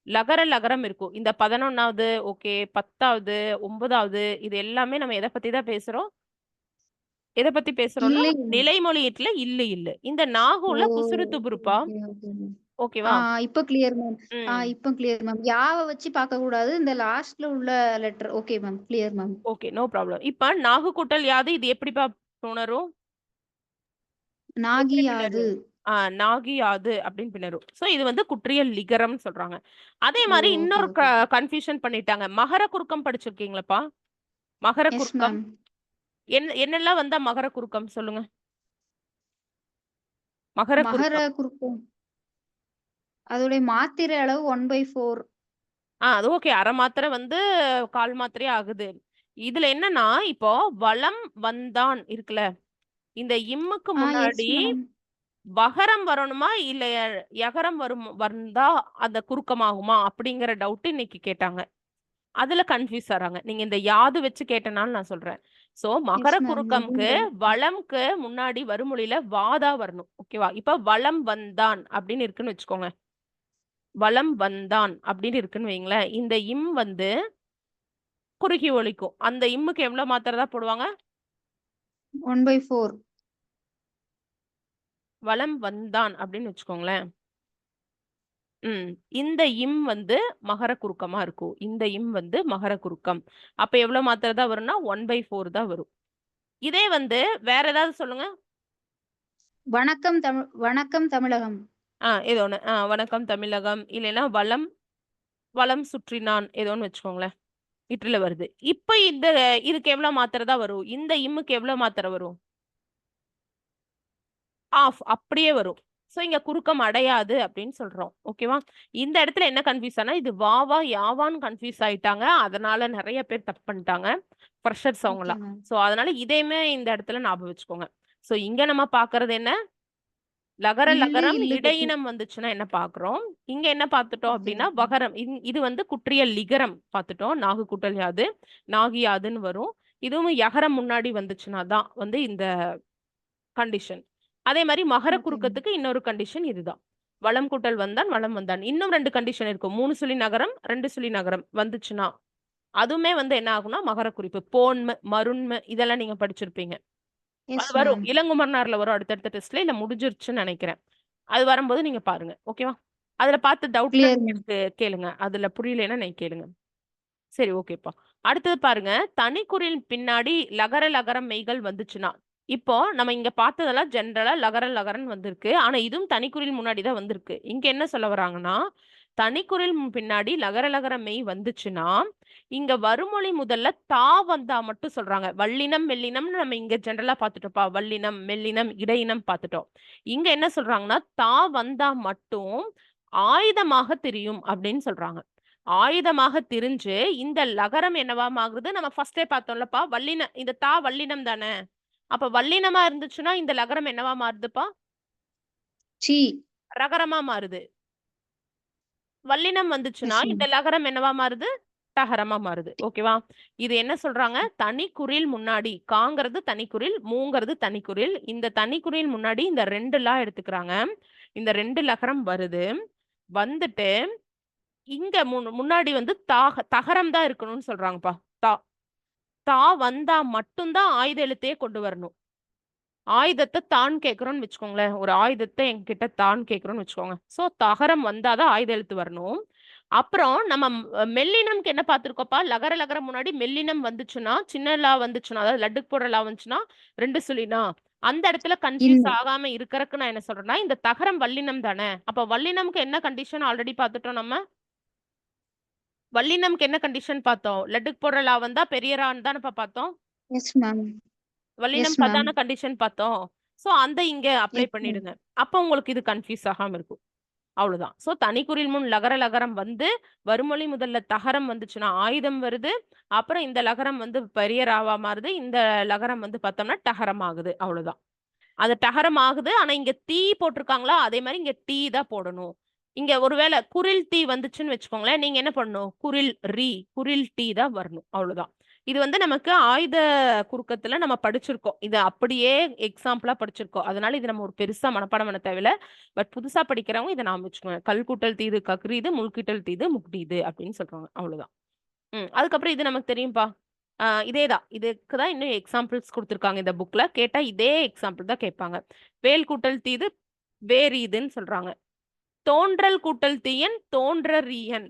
லகர லகரம் இருக்கும். இந்த 11வது, ஓகே, 10வது, 9வது இது எல்லாமே நம்ம எதை பத்தி தான் பேசுறோம்? எதை பத்தி பேசுறோம்னா இல்லை. நிலைமொழி ஈற்றுல இல்ல. இந்த ஓ! நாகுல குசுறு துபுருப்பா. Okay, okay ma'am. ஓகேவா? இப்போ கிளியர் மேம். ம் இப்போ கிளியர் மேம். யாவ வச்சு பார்க்கக்கூடாது. இந்த லாஸ்ட்ல உள்ள letter. Okay ma'am. Clear ma'am. Okay, no problem. இப்ப நாகு கூட்டல் யாது இது எப்படிப்பா உணரும்? எப்படி நாகியாது. பின்னரும்? நாகியாது அப்படின்னு பின்னரும். சோ இது வந்து குற்றியல் லிகரம்னு சொல்றாங்க. அதே ஓ! மாதிரி ஓகே, இன்னொரு ஓகே. கன்ஃபியூஷன் பண்ணிட்டாங்க. மகர குறுக்கம் படிச்சிருக்கீங்களாப்பா? மகர எஸ் குறுக்கம் மேம். என்னெல்லாம் வந்தா மகர குறுக்கம் சொல்லுங்க. மகர மகர குறுக்கம். குறுக்கம். அதோடைய மாத்திரை அளவு 1/4. அது ஓகே. அரை மாத்திரை வந்து கால் மாத்திரையே ஆகுது. இதுல என்னன்னா இப்போ வலம் வந்தான் இருக்குல்ல, இந்த இம்முக்கு எஸ் முன்னாடி மேம். வகரம் வரணுமா இல்ல யகரம் வந்தா அந்த குறுக்கமாகுமா அப்படிங்கிற டவுட் இன்னைக்கு கேட்டாங்க. அதுல கன்ஃபியூஸ் ஆறாங்க. நீங்க இந்த யாது வச்சு கேட்டனால நான் சொல்றேன். சோ மகர எஸ் மேம். குறுக்கம்க்கு வளம்க்கு முன்னாடி வருமொழியில வாதா வரணும். ஓகேவா? இப்ப வலம் வந்தான் அப்படின்னு இருக்குன்னு வச்சுக்கோங்க. வலம் வந்தான் அப்படின்னு இருக்குன்னு வைங்களேன். இந்த இம் வந்து குறுகி ஒலிக்கும். அந்த இம்முக்கு எவ்வளவு மாத்திரை தான் போடுவாங்க? 1/4. வலம் வந்தான் அப்படின்னு வச்சுக்கோங்களேன். இந்த இம் வந்து மகர குறுக்கமா இருக்கும். இந்த இம் வந்து மகர குறுக்கம். அப்ப எவ்வளவு மாத்திரை தான் வரும்னா 1/4 தான் வரும். இதே வந்து வேற ஏதாவது சொல்லுங்க. வணக்கம் தமிழகம். ஏதோ ஒண்ணு. வணக்கம் தமிழகம் இல்லைன்னா வலம் வலம் சுற்றினான் ஏதோ ஒண்ணு வச்சுக்கோங்களேன். இட்டுல வருது. இப்ப இதுக்கு எவ்வளவு மாத்திரை தான் வரும்? இந்த இம்முக்கு எவ்வளவு மாத்திரை வரும்? ஆஃப் அப்படியே வரும். சோ இங்க குறுக்கம் அடையாது அப்படின்னு சொல்றோம். ஓகேவா? இந்த இடத்துல என்ன கன்ஃபியூஸ் ஆனா இது வாவா யாவான்னு கன்ஃபியூஸ் ஆயிட்டாங்க. அதனால நிறைய பேர் தப்பு பண்ணிட்டாங்க. ஃப்ரெஷர்ஸ் ஓகே அவங்கலாம். மேம். சோ அதனால இதையுமே இந்த இடத்துல ஞாபகம் வச்சுக்கோங்க. சோ இங்க நம்ம பாக்குறது என்ன? லகர லகரம் இல்லு கெட்டு. இடையினம் வந்துச்சுன்னா என்ன பாக்குறோம்? இங்க என்ன பார்த்துட்டோம் ஓகே. அப்படின்னா வகரம். இது வந்து குற்றிய லிகரம் பார்த்துட்டோம். நாகு கூட்டல் யாது நாகி யாதுன்னு வரும். இதுவும் யகரம் முன்னாடி வந்துச்சுன்னா தான் வந்து இந்த கண்டிஷன். அதே மாதிரி மகர ஓகே. குறுக்கத்துக்கு இன்னொரு கண்டிஷன் இதுதான். வளம் கூட்டல் வந்தான் வளம் வந்தான். இன்னும் 2 கண்டிஷன் இருக்கும். 3 சுழி நகரம் 2 சுழி நகரம் வந்துச்சுன்னா அதுவுமே வந்து என்ன ஆகும்னா மகர குறிப்பு. போன்மு மருண்மு இதெல்லாம் நீங்க படிச்சிருப்பீங்க. அது எஸ் வரும். மேம். இளங்குமரனார்ல வரும் அடுத்தடுத்த டெஸ்ட்ல. இல்ல முடிஞ்சிருச்சுன்னு நினைக்கிறேன். அது வரும்போது நீங்க பாருங்க. ஓகேவா? அதுல பார்த்து டவுட்னா கிளியர் மேம். கேளுங்க. அதுல புரியலைன்னா நீங்க கேளுங்க. சரி, ஓகேப்பா. அடுத்தது பாருங்க. தனிக்குறில் பின்னாடி லகர லகரம் மெய்கள் வந்துச்சுன்னா இப்போ நம்ம இங்க பார்த்ததெல்லாம் ஜென்ரலா லகர லகரன் வந்திருக்கு. ஆனா இதுவும் தனிக்குறில் முன்னாடி தான் வந்திருக்கு. இங்க என்ன சொல்ல வராங்கன்னா தனிக்குறில் பின்னாடி லகர லகர மெய் வந்துச்சுன்னா இங்க வருமொழி முதல்ல தா வந்தா மட்டும் சொல்றாங்க. வல்லினம் மெல்லினம்னு நம்ம இங்க ஜெனரலா பார்த்துட்டோம்ப்பா. வல்லினம் மெல்லினம் இடையினம் பார்த்துட்டோம். இங்க என்ன சொல்றாங்கன்னா தா வந்தா மட்டும் ஆயுதமாக திரியும் அப்படின்னு சொல்றாங்க. ஆயுதமாக திரிஞ்சு இந்த லகரம் என்னவா ஆகுது? நம்ம ஃபர்ஸ்டே பார்த்தோம்லப்பா, இந்த தா வல்லினம் தானே. அப்ப வல்லினமா இருந்துச்சுன்னா இந்த லகரம் என்னவா மாறுதுப்பா? சி. ரகரமா மாறுது. வல்லினம் வந்துச்சுன்னா எஸ் இந்த மேம். லகரம் என்னவா மாறுது? டகரமா மாறுது. ஓகேவா? இது என்ன சொல்றாங்க? தனிக்குறில் முன்னாடி காங்கிறது தனிக்குறில், மூங்கிறது தனிக்குறில். இந்த தனிக்குறில் முன்னாடி இந்த 2 லா எடுத்துக்கிறாங்க. இந்த 2 லகரம் வருது. வந்துட்டு இங்க முன்னாடி வந்து தகரம் தான் இருக்கணும்னு சொல்றாங்கப்பா. தா தா வந்தா மட்டும்தான் ஆயுத எழுத்தையே கொண்டு வரணும். ஆயுதத்தை தான் கேட்கிறோம்னு வச்சுக்கோங்களேன். ஒரு ஆயுதத்தை என்கிட்ட தான் கேட்கிறோம்னு வச்சுக்கோங்க. சோ தகரம் வந்தாதான் ஆயுத எழுத்து வரணும். அப்புறம் நம்ம மெல்லினம்க்கு என்ன பார்த்திருக்கோம்ப்பா? லகர லகரம் முன்னாடி மெல்லினம் வந்துச்சுன்னா, சின்ன லா வந்துச்சுன்னா, அதாவது லட்டுக்கு போடுற லா வந்துச்சுன்னா 2 சுழினா அந்த இடத்துல கன்ஃபியூஸ் இந்த ஆகாம இருக்கறதுக்கு நான் என்ன சொல்றேன்னா, இந்த தகரம் வல்லினம் தானே. அப்ப வல்லினம்க்கு என்ன கண்டிஷன் ஆல்ரெடி பார்த்துட்டோம் நம்ம. வல்லினம்க்கு என்ன கண்டிஷன் பார்த்தோம்? லட்டுக்கு போடுற லா வந்தா பெரிய ரான்னு தானேப்பா பார்த்தோம். Yes ma'am. வல்லினம் எஸ் மேம். பதான கண்டிஷன் பார்த்தோம். சோ அந்த இங்க அப்ளை எஸ் மேம். பண்ணிடுங்க. அப்ப உங்களுக்கு இது கன்ஃபியூஸ் ஆகாம இருக்கும். அவ்வளவுதான். சோ தனிக்குறில் முன் லகர லகரம் வந்து வருமொழி முதல்ல தகரம் வந்துச்சுன்னா ஆயுதம் வருது. அப்புறம் இந்த லகரம் வந்து பெரிய ராவா மாறுது. இந்த லகரம் வந்து பார்த்தோம்னா டகரம் ஆகுது. அவ்வளவுதான். அது டகரம் ஆகுது. ஆனா இங்க தீ போட்டிருக்காங்களா? அதே மாதிரி இங்க டீ தான் போடணும். இங்க ஒருவேளை குரில் டீ வந்துச்சுன்னு வச்சுக்கோங்களேன். நீங்க என்ன பண்ணணும்? குரில் டீ தான் வரணும். அவ்வளவுதான். இது வந்து நமக்கு ஆயுத குறுக்கத்துல நம்ம படிச்சிருக்கோம். இது அப்படியே எக்ஸாம்பிளா படிச்சிருக்கோம். அதனால இது நம்ம ஒரு பெருசா மனப்பாடம் பண்ண தேவையில்ல. பட் புதுசா படிக்கிறவங்க இதை நாம வச்சுக்கோங்க. கல் கூட்டல் தீது கக்ரீது, முள்கிட்டல் தீது முக்டீது அப்படின்னு சொல்றாங்க. அவ்வளவுதான். அதுக்கப்புறம் இது நமக்கு தெரியும்பா. இதேதான். இதுக்கு தான் இன்னும் எக்ஸாம்பிள்ஸ் குடுத்துருக்காங்க இந்த புக்ல. கேட்டா இதே எக்ஸாம்பிள் தான் கேட்பாங்க. வேல் கூட்டல் தீது வேரீதுன்னு சொல்றாங்க. தோன்றல் கூட்டல் தீயன் தோன்றரியன்.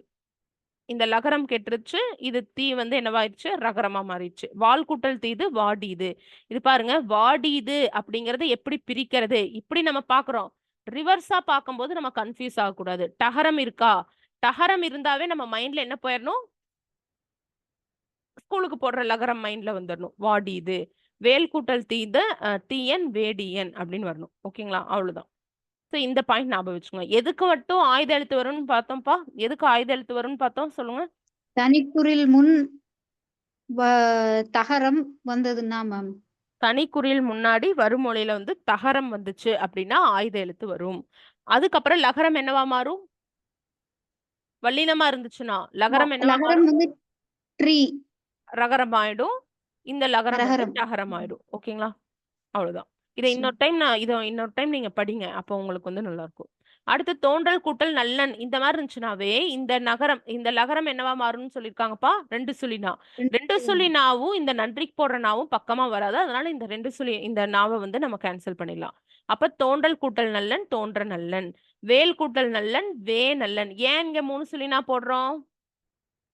இந்த லகரம் கெட்டுருச்சு. இது தீ வந்து என்னவாயிடுச்சு? ரகரமா மாறிடுச்சு. வால் கூட்டல் தீது வாடிது. இது பாருங்க, வாடிது அப்படிங்கறது எப்படி பிரிக்கிறது? இப்படி நம்ம பார்க்கிறோம். ரிவர்ஸா பார்க்கும்போது நம்ம கன்ஃபியூஸ் ஆகக்கூடாது. டகரம் இருக்கா? டகரம் இருந்தாவே நம்ம மைண்ட்ல என்ன போயிடணும்? ஸ்கூலுக்கு போடுற லகரம் மைண்ட்ல வந்துடணும். வாடிது. வேல் கூட்டல் தீத தீயன் வேடியன் அப்படின்னு வரணும். ஓகேங்களா? அவ்வளவுதான். சோ இந்த பாயிண்ட் ஞாபகம் வச்சுக்கோங்க. எதுக்கு மட்டும் ஆயுத எழுத்து வரும்னு பார்த்தோம்ப்பா? எதுக்கு ஆயுத எழுத்து வரும்னு பார்த்தோம்? சொல்லுங்க. தனிக்குறில் முன் தகரம் வந்ததுன்னா மேம். தனிக்குறில் முன்னாடி வருமொழியில வந்து தகரம் வந்துச்சு அப்படின்னா ஆயுத எழுத்து வரும். அதுக்கப்புறம் லகரம் என்னவா மாறும்? வல்லினமா இருந்துச்சுன்னா லகரம் என்னவா லகரம் மாறும்? வந்து ட்ரீ. ரகரம் ஆயிடும். இந்த லகரம் வந்து ரகரம். டகரம் ஆயிடும். ஓகேங்களா? அவ்வளவுதான். இதை இன்னொரு டைம் நீங்க படிங்க. அப்போ உங்களுக்கு வந்து நல்லா இருக்கும். அடுத்து தோன்றல் கூட்டல் நல்லன் இந்த மாதிரி இருந்துச்சுனாவே இந்த லகரம் என்னவா மாறும்னு சொல்லியிருக்காங்கப்பா? 2 சுழினா. 2 சுழி நாவும் இந்த நன்றிக்கு போடுற நாவும் பக்கமா வராது. அதனால இந்த 2 சுழி இந்த நாவை வந்து நம்ம கேன்சல் பண்ணிடலாம். அப்ப தோன்றல் கூட்டல் நல்லன் தோன்ற நல்லன். வேல் கூட்டல் நல்லன் வே நல்லன். ஏன் இங்க 3 சுழினா போடுறோம்?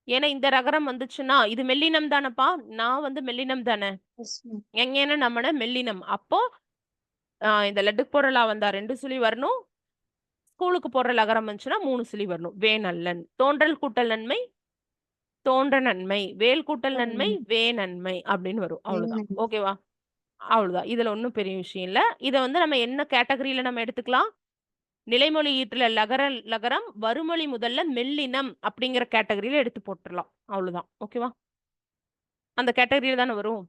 ஏன்னா இந்த ரகரம் வந்துச்சுன்னா இது மெல்லினம் தானப்பா. நான் வந்து மெல்லினம் தானே. Yes ma'am. எங்கேன்னு நம்மட மெல்லினம். அப்போ இந்த லட்டுக்கு போடுற லா வந்தா 2 சுழி வரணும். ஸ்கூலுக்கு போடுற லகரம் வந்துச்சுன்னா 3 சுழி வரணும். வே நல்லன். தோன்றல் கூட்டல் நன்மை தோன்ற நன்மை. வேல் கூட்டல் நன்மை வே நன்மை அப்படின்னு வரும். அவ்வளவுதான். ஓகேவா? அவ்வளவுதான். இதுல ஒண்ணும் பெரிய விஷயம் இல்ல. இத வந்து நம்ம என்ன கேட்டகரியில நம்ம எடுத்துக்கலாம்? நிலைமொழி ஈட்டுல லகரம் வருமொழி முதல்ல மெல்லினம் அப்படிங்கிற கேட்டகரியில எடுத்து போட்டுடலாம். அவ்வளவுதான். ஓகேவா? அந்த கேட்டகரியில தானே வரும்.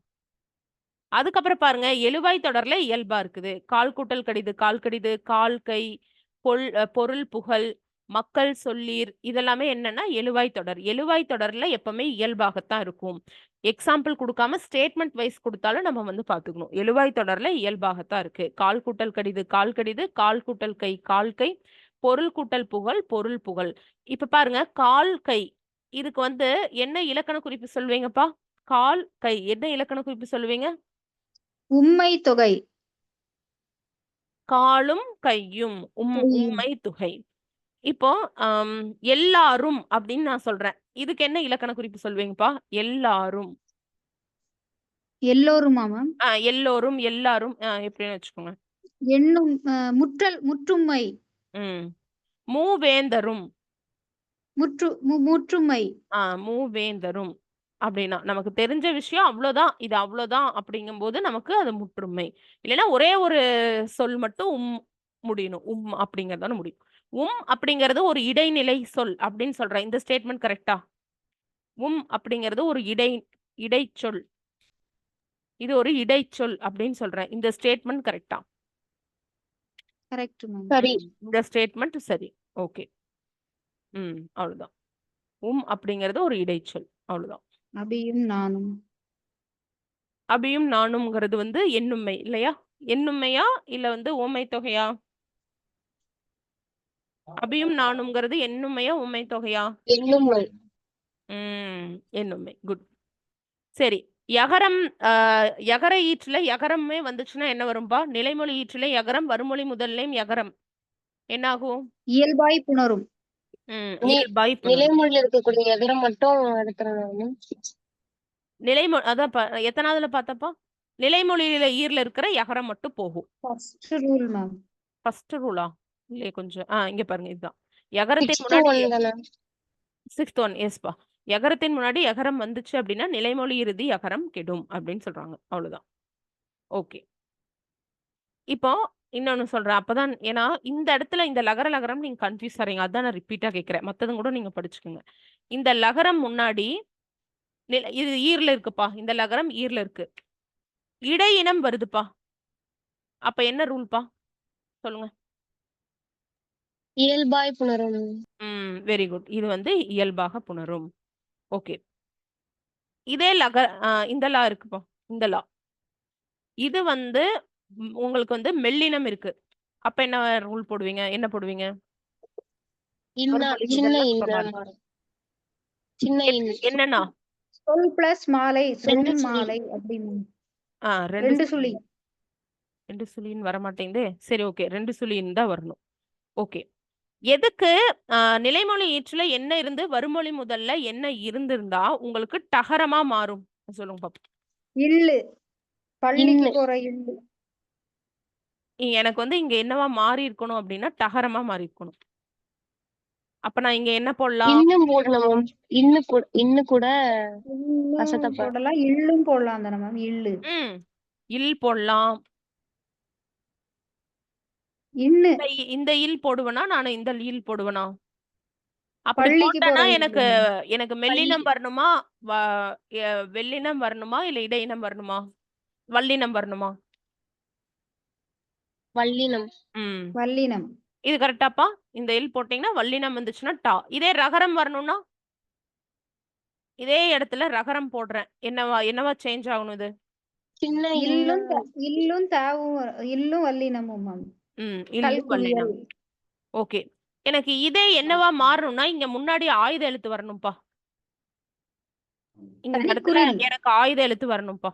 அதுக்கப்புறம் பாருங்க, எழுவாய் தொடர்ல இயல்பா இருக்குது. கால் கூட்டல் கடிது கால் கடிது, கால் கை, பொருள் புகழ், மக்கள் சொல்லீர் இதெல்லாமே என்னன்னா எழுவாய் தொடர். எழுவாய் தொடர்ல எப்பவுமே இயல்பாகத்தான் இருக்கும். எக்ஸாம்பிள் கொடுக்காம ஸ்டேட்மெண்ட் வைஸ் கொடுத்தாலும் நம்ம வந்து பாத்துக்கணும். எழுவாய் தொடர்ல இயல்பாகத்தான் இருக்கு. கால் கூட்டல் கடிது கால் கடிது, கால் கூட்டல் கை கால் கை, பொருள் கூட்டல் புகழ் பொருள் புகழ். இப்ப பாருங்க, கால் கை இதுக்கு வந்து என்ன இலக்கண குறிப்பு சொல்வீங்கப்பா? கால் கை என்ன இலக்கண குறிப்பு சொல்லுவீங்க? உம்மை தொகை. காலும் கையும் உம்மை தொகை. இப்போ எல்லாரும் அப்படின்னு நான் சொல்றேன். இதுக்கு என்ன இலக்கண குறிப்பு சொல்வீங்கப்பா? எல்லாரும். எல்லோருமா மேம்? எல்லோரும் எல்லாரும் எப்படின்னு வச்சுக்கோங்க. எண்ணும் முற்றும்மை. மூவேந்தரும். முற்றுமை. மூவேந்தரும் அப்படின்னா நமக்கு தெரிஞ்ச விஷயம் அவ்வளவுதான், இது அவ்வளவுதான் அப்படிங்கும்போது நமக்கு அது முற்றுமை. இல்லைன்னா ஒரே ஒரு சொல் மட்டும் முடியணும். அப்படிங்கறதான முடியும். அப்படிங்கிறது ஒரு இடைநிலை சொல் அப்படின்னு சொல்றேன். இந்த ஸ்டேட்மெண்ட் கரெக்டா? அப்படிங்கிறது ஒரு இடைச்சொல். இது ஒரு இடைச்சொல் அப்படின்னு சொல்றேன். இந்த ஸ்டேட்மெண்ட் கரெக்டா? Correct ma'am. சரி. இந்த ஸ்டேட்மெண்ட் சரி. ஓகே. அவ்வளவுதான். அப்படிங்கிறது ஒரு இடைச்சொல். அவ்வளவுதான். அபியும் நானும். அபியும் நானும்ங்கிறது வந்து எண்ணுமை இல்லையா? எண்ணுமையா இல்ல வந்து ஓமை தொகையா? அபியும் நானும்ங்கிறது எண்ணுமையா ஓமை தொகையா? எண்ணுமை. எண்ணுமை. குட். சரி. யகரம் யகர ஈற்றுல யகரமே வந்துச்சுன்னா என்ன வரும்பா? நிலைமொழி ஈற்றுல யகரம், வருமொழி முதல்லையும் யகரம் என்ன ஆகும்? இயல்பாய் புணரும். இயல்பாய் புணரும். நிலைமொழியில இருக்கக்கூடிய எதிரம் மட்டும் எடுத்துறோம். நிலைமொழி அதான் எத்தனாவதுல பார்த்தப்பா? நிலைமொழியில ஈர்ல இருக்கிற யகரம் மட்டும் போகும். First rule ma'am. ஃபர்ஸ்ட் ரூலா? இல்லையே கொஞ்சம் இங்க பாருங்க இதுதான். யகரத்தின் முன்னாடி 6th one எஸ்பா. யகரத்தின் முன்னாடி யகரம் வந்துச்சு அப்படின்னா நிலைமொழி இறுதி யகரம் கெடும் அப்படின்னு சொல்றாங்க. அவ்வளவுதான். ஓகே. இப்போ இன்னொன்னு சொல்றேன். அப்பதான் ஏன்னா இந்த இடத்துல இந்த லகர லகரம் நீங்க கன்ஃபியூஸ் ஆறீங்க. அதான் நான் ரிப்பீட்டா கேட்கிறேன். மத்ததும் கூட நீங்க படிச்சுக்கோங்க. இந்த லகரம் முன்னாடி இது ஈர்ல இருக்குப்பா. இந்த லகரம் ஈர்ல இருக்கு. இடையினம் வருதுப்பா. அப்ப என்ன ரூல்பா? சொல்லுங்க. இயல்பாய் புணரும். Very good. இது வந்து இயல்பாக புணரும். ஓகே. இதே இந்த லா இருக்குப்பா. இந்த லா இது வந்து உங்களுக்கு வந்து மெல்லினம் இருக்கு. அப்ப என்ன ரூல் போடுவீங்க? என்ன போடுவீங்க? என்னன்னா சொல் பிளஸ் மாலை, சொல் மாலை அப்படின்னு. ரெண்டு சுழி. ரெண்டு சுழின்னு வரமாட்டேங்குதே. சரி, ஓகே. ரெண்டு சுழின்னு தான் வரணும். ஓகே. எதுக்கு நிலைமொழி ஈற்றுல என்ன இருந்து வருமொழி முதல்ல என்ன இருந்திருந்தா உங்களுக்கு டகரமா மாறும்? சொல்லுங்க பாப்போம். இல்லு. பள்ளிக்கு போற இல்லு. எனக்கு வந்து இங்க என்னவா மாறி இருக்கணும் அப்படின்னா டகரமா மாறி இருக்கணும். அப்ப நான் இங்க என்ன போடலாம்? இன்னும் போடலாம். இன்னும் கூட போடலாம். இல்லும் போடலாம் தானே மேம்? இல்லு. இல் போடலாம். இன்னு. இந்த இல் போடுவனா நான் இந்த இல் போடுவனா? அப்படி பள்ளிக்கு போட்டனா போற எனக்கு மெல்லினம் வரணுமா? வெள்ளினம் வரணுமா? இல்ல இடையினம் வரணுமா? வல்லினம் வரணுமா? வல்லினம். வல்லினம். இது கரெக்டாப்பா? இந்த இல் போட்டீங்கன்னா வல்லினம் வந்துச்சுன்னா டா. இதே ரகரம் வரணும்னா இதே இடத்துல ரகரம் போடுறேன். என்னவா சேஞ்ச் ஆகணும் இது? சின்ன இல்லும் தாவும் இல்லும் வல்லினமும் மேம். இல்லும் வல்லினம். ஓகே. எனக்கு இதே என்னவா மாறணும்னா இங்க முன்னாடி ஆயுத எழுத்து வரணும்பா. இங்க இடத்துல எனக்கு ஆயுத எழுத்து வரணும்பா.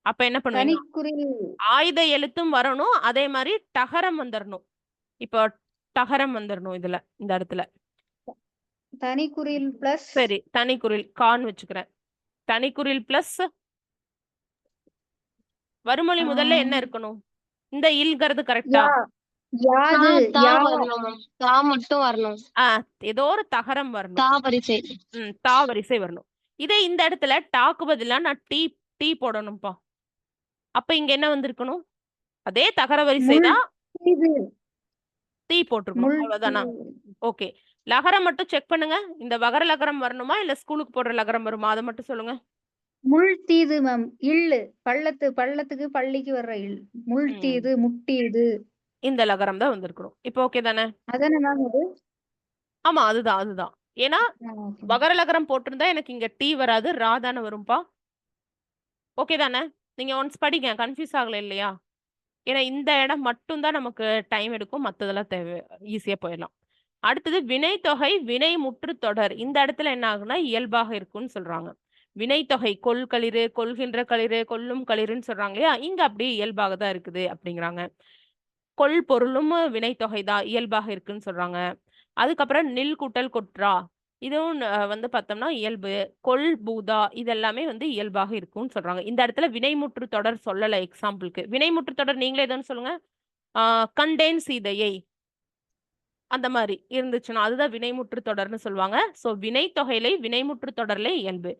அப்ப என்ன பண்ணுவீங்க? ஆயுத எழுத்தும் வரணும். அதே மாதிரி டகரம் வந்துடணும். இப்போ டகரம் வந்துடணும் இதுல இந்த இடத்துல. தனிக்குறில் பிளஸ். சரி, தனிக்குறில் கான் வச்சுக்கிறேன். தனிக்குறில் பிளஸ் வருமொழி முதல்ல என்ன இருக்கணும்? இந்த இல்கிறது கரெக்டா? மட்டும் வரணும். ஏதோ ஒரு தகரம் வரணும். தா வரிசை வரணும். இதே இந்த இடத்துல டாக்கு பதிலா நான் டீ போடணும்பா. அப்ப இங்க என்ன வந்திருக்கணும்? அதே தகர வரிசை தான். டீ போட்டுருக்கணும். அவ்வளவுதானா? ஓகே. லகரம் மட்டும் செக் பண்ணுங்க. இந்த வகர லகரம் வரணுமா இல்ல ஸ்கூலுக்கு போடுற லகரம் வருமா? அதை மட்டும் சொல்லுங்க. முள் தீது மேம். இல்லு. பள்ளத்துக்கு பள்ளிக்கு வர்ற இல். முள் தீது, முட்டியது. இந்த லகரம் தான் வந்திருக்கணும். இப்போ ஓகே தானே? அதானே மேம் அது? ஆமா, அதுதான். ஏன்னா வகர லகரம் போட்டிருந்தா எனக்கு இங்க டீ வராது, ரா தானே வரும்பா. ஓகே தானே? நீங்க ஒன்ஸ் படிங்க. கன்ஃபியூஸ் ஆகல இல்லையா? ஏன்னா இந்த இடம் மட்டும் தான் நமக்கு டைம் எடுக்கும். மத்ததெல்லாம் தேவை ஈஸியா போயிடலாம். அடுத்தது வினைத்தொகை வினை முற்று தொடர். இந்த இடத்துல என்ன ஆகுனா இயல்பாக இருக்குன்னு சொல்றாங்க. வினைத்தொகை கொள்களிறு, கொள்கின்ற களிறு, கொல்லும் களிறுன்னு சொல்றாங்க இல்லையா? இங்க அப்படியே இயல்பாக தான் இருக்குது அப்படிங்கிறாங்க. கொள் பொருளும் வினைத்தொகை தான் இயல்பாக இருக்குன்னு சொல்றாங்க. அதுக்கப்புறம் நில் கூட்டல் கொற்றா இதுவும் வந்து பார்த்தோம்னா இயல்பு. கொள் பூதா இதெல்லாமே வந்து இயல்பாக இருக்கும்னு சொல்றாங்க. இந்த இடத்துல வினைமுற்று தொடர் சொல்லல. எக்ஸாம்பிளுக்கு வினைமுற்று தொடர் நீங்களே எதுன்னு சொல்லுங்க. கண்டேன் சீதையை. அந்த மாதிரி இருந்துச்சுன்னா அதுதான் வினைமுற்று தொடர்னு சொல்லுவாங்க. சோ வினை தொகையிலை வினைமுற்று தொடர்ல இயல்பு.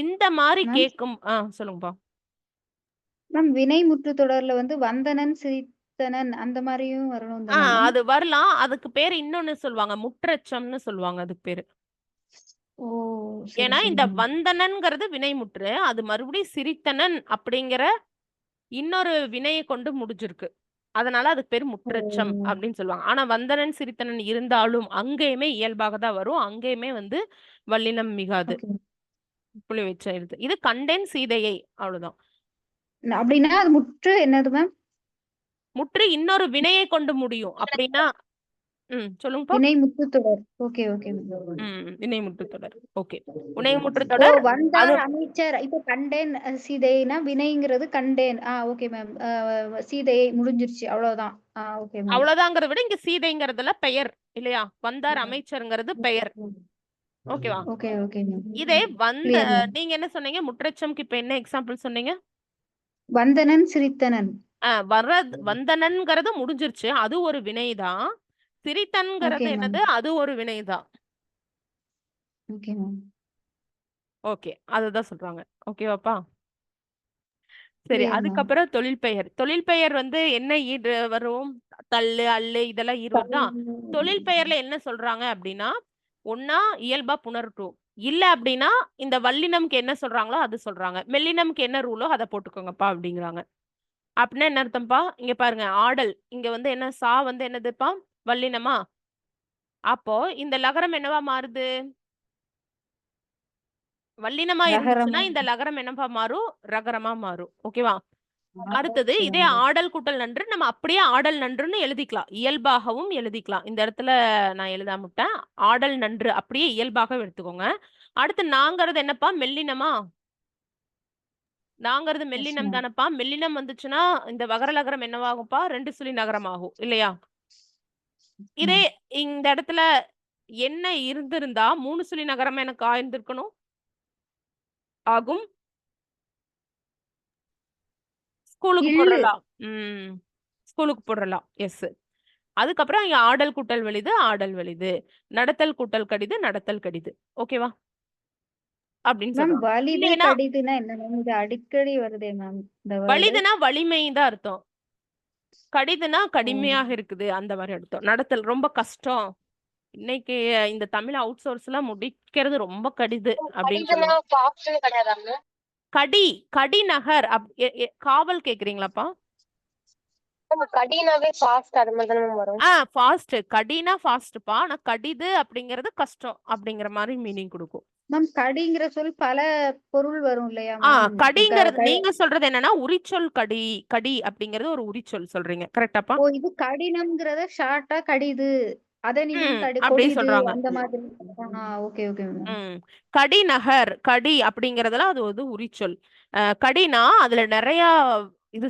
இந்த மாதிரி மேம் கேட்கும் சொல்லுங்கப்பா. மேம் வினைமுற்று தொடர்ல வந்து வந்தனன் சிரித்தனன் அந்த மாதிரியும் வரணும் தானே மேம்? அது வரலாம். அதுக்கு பேரு இன்னொன்னு சொல்லுவாங்க. முற்றெச்சம்னு சொல்லுவாங்க அதுக்கு பேரு. ஓ சரி ஏன்னா சரி இந்த மேம். வந்தனன்ங்கிறது வினைமுற்று. அது மறுபடியும் சிரித்தனன் அப்படிங்கிற இன்னொரு வினையை கொண்டு முடிஞ்சிருக்கு. அதனால அதுக்கு பேரு ஓ முற்றெச்சம் அப்படின்னு சொல்லுவாங்க. ஆனா வந்தனன் சிரித்தனன் இருந்தாலும் அங்கேயுமே இயல்பாக தான் வரும். அங்கேயுமே வந்து வல்லினம் மிகாது. ஓகே. புள்ளி வச்ச எழுத்து. இது கண்டேன் சீதையை அவ்வளவுதான். அப்படின்னா அது முற்று என்னது மேம்? முற்று இன்னொரு வினையை கொண்டு முடியும். அப்படின்னா சொல்லுங்கப்பா. வினைமுற்று தொடர். Okay okay ma'am. வினைமுற்று தொடர். ஓகே. வினைமுற்று ஓ தொடர் அது வந்தார் அமைச்சர் இப்ப கண்டேன் சீதைனா வினைங்கிறது கண்டேன். Okay ma'am. சீதையை முடிஞ்சிருச்சு அவ்வளவுதான். Okay ma'am. அவ்வளவுதாங்கிறத விட இங்க சீதைங்கிறதுல பெயர் இல்லையா? வந்தார் அமைச்சருங்கிறது பெயர். ஓகேவா? Okay okay ma'am. இதே வந்த கிளியர் மேம். நீங்க என்ன சொன்னீங்க? முற்றெச்சம்க்கு இப்ப என்ன எக்ஸாம்பிள் சொன்னீங்க? வந்தனன் சிரித்தனன். வந்தனன்ங்கிறது முடிஞ்சிருச்சு. அது ஒரு வினைதான். சிரித்தன்ங்கிறது ஓகே மேம். என்னது? அது ஒரு வினைதான். Okay ma'am. ஓகே. அதுதான் சொல்றாங்க. ஓகேவாப்பா? சரி. Clear ma'am. அதுக்கப்புறம் தொழில் பெயர். தொழில் பெயர் வந்து என்ன ஈடு வரும்? தள்ளு, அல்லு இதெல்லாம் ஈடு வருதா? தொழில் பெயர்ல என்ன சொல்றாங்க அப்படின்னா, ஒண்ணா இயல்பா புணரட்டும். இல்ல அப்படின்னா இந்த வல்லினம்க்கு என்ன சொல்றாங்களோ அது சொல்றாங்க. மெல்லினம்க்கு என்ன ரூலோ அதை போட்டுக்கோங்கப்பா அப்படிங்கிறாங்க. அப்படின்னா என்ன அர்த்தம்ப்பா? இங்க பாருங்க ஆடல். இங்க வந்து என்ன சா வந்து என்னதுப்பா? வல்லினமா? அப்போ இந்த லகரம் என்னவா மாறுது? வல்லினமா இருந்துச்சுன்னா ரகரமா. இந்த லகரம் என்னப்பா மாறும்? ரகரமா மாறும். ஓகேவா? அடுத்தது ஓகே இதே மேம். ஆடல் கூட்டல் நன்று நம்ம அப்படியே ஆடல் நன்றுன்னு எழுதிக்கலாம். இயல்பாகவும் எழுதிக்கலாம். இந்த இடத்துல நான் எழுதாம விட்டேன். ஆடல் நன்று அப்படியே இயல்பாக எடுத்துக்கோங்க. அடுத்து நாங்கிறது என்னப்பா? மெல்லினமா? நாங்கிறது எஸ் மெல்லினம் மேம். தானப்பா? மெல்லினம் வந்துச்சுன்னா இந்த வகர லகரம் என்னவாகும்ப்பா? 2 சுழி நகரம் ஆகும் இல்லையா? இதே இந்த இடத்துல என்ன இருந்திருந்தா 3 சுழி நகரம் எனக்கு ஆயிருந்திருக்கணும் ஆகும். ஸ்கூலுக்கு இல்லு. போடுறலாம். ஸ்கூலுக்கு போடுறலாம். எஸ். அதுக்கப்புறம் இங்க ஆடல் கூட்டல் வலிது ஆடல் வலிது, நடத்தல் கூட்டல் கடிது நடத்தல் கடிது. ஓகேவா? அப்படின்னு மேம் சொல்றாங்க. வலிது இல்லைன்னா கடிதுன்னா என்ன மேம்? இது அடிக்கடி வருதே மேம் இந்த வேர்டு. வலிதுனா வலிமை தான் அர்த்தம். கடிதுனா கடுமையாக இருக்குது அந்த மாதிரி அர்த்தம். நடத்தல் ரொம்ப கஷ்டம். இன்னைக்கு இந்த தமிழ் அவுட் சோர்ஸ் எல்லாம் முடிக்கிறது ரொம்ப கடிது அப்படின்னு கடிதம்னா சொல்லுவாங்க. ஃபாஸ்ட் கிடையாதாங்க? கடிநகர் காவல் கேக்குறீங்களாப்பா? கடினாவே ஃபாஸ்ட் அது மாதிரி தானே வரும். ஃபாஸ்ட். கடினா ஃபாஸ்ட்ப்பா. ஆனா கடிது அப்படிங்கிறது கஷ்டம் அப்படிங்கிற மாதிரி மீனிங் கொடுக்கும். மேம் கடிங்கிற சொல் பல பொருள் வரும் இல்லையா மேம்? கடிங்கிறது நீங்க சொல்றது என்னன்னா உரிச்சொல் கடி. கடி அப்படிங்கிறது ஒரு உரிச்சொல் சொல்றீங்க. கரெக்டாப்பா? ஓ இது கடினம்ங்கிறத ஷார்ட்டா கடிது. அத நீங்க அப்படி கொடிது சொல்றாங்க. அந்த மாதிரி. Okay okay ma'am. கடிநகர் கடி அப்படிங்கறதுல அது ஒரு உரிச்சொல். கடினா அதுல நிறைய இது